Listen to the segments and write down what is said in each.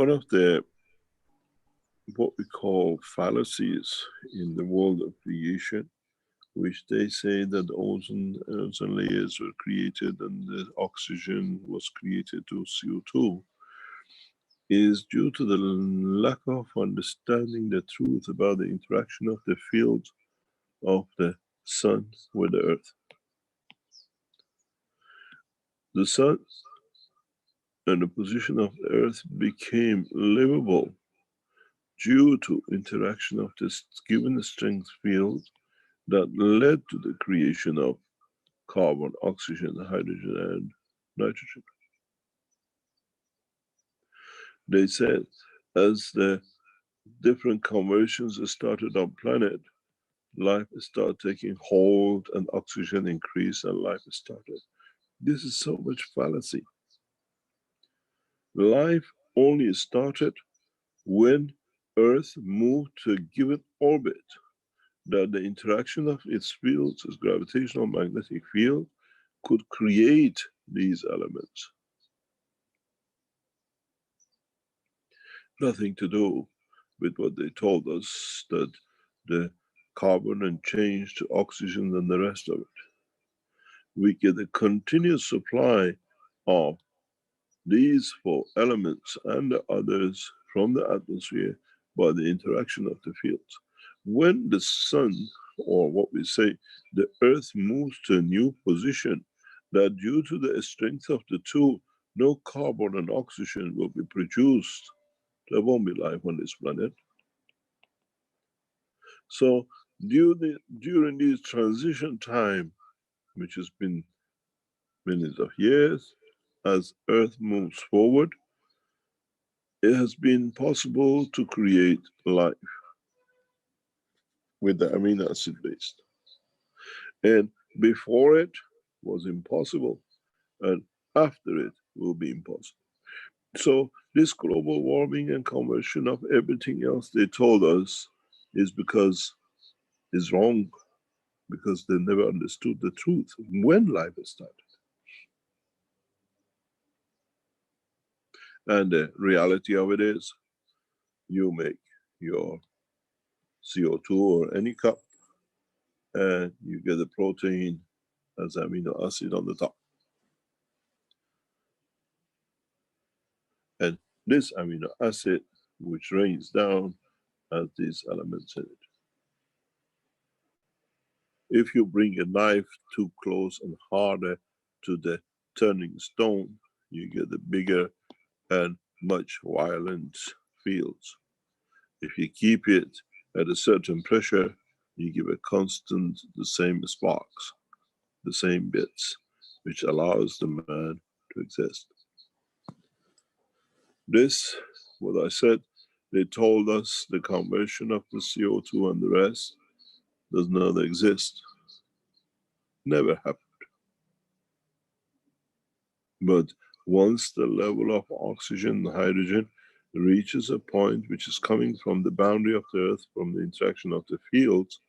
One of the what we call fallacies in the world of creation, which they say that ozone layers were created and the oxygen was created to CO2, is due to the lack of understanding the truth about the interaction of the field of the sun with the earth. The sun and the position of the earth became livable due to interaction of this given strength field that led to the creation of carbon, oxygen, hydrogen, and nitrogen. They said as the different conversions started on planet, life started taking hold and oxygen increased and life started. This is so much fallacy. Life only started when Earth moved to a given orbit, that the interaction of its fields, its gravitational magnetic field, could create these elements. Nothing to do with what they told us, that the carbon and change to oxygen and the rest of it. We get a continuous supply of these four elements and the others from the atmosphere by the interaction of the fields. When the sun, or what we say, the earth moves to a new position, that due to the strength of the two, no carbon and oxygen will be produced, there won't be life on this planet. So during this transition time, which has been millions of years, as Earth moves forward, it has been possible to create life with the amino acid based. And before it was impossible, and after it will be impossible. So this global warming and conversion of everything else they told us is because it's wrong, because they never understood the truth when life started. And the reality of it is, you make your CO2 or any cup, and you get the protein as amino acid on the top. And this amino acid, which rains down, has these elements in it. If you bring a knife too close and harder to the turning stone, you get a bigger and much violent fields. If you keep it at a certain pressure, you give a constant, the same sparks, the same bits, which allows the man to exist. This, what I said, they told us the conversion of the CO2 and the rest does not exist. Never happened. But once the level of oxygen and hydrogen reaches a point which is coming from the boundary of the earth, from the interaction of the fields,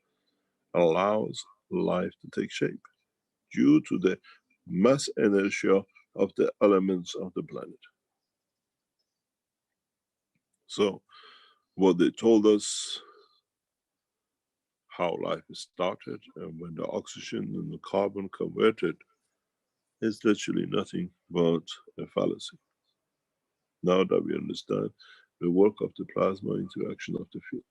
allows life to take shape due to the mass inertia of the elements of the planet. So what they told us, how life started and when the oxygen and the carbon converted, is literally nothing but a fallacy. Now that we understand the work of the plasma interaction of the field.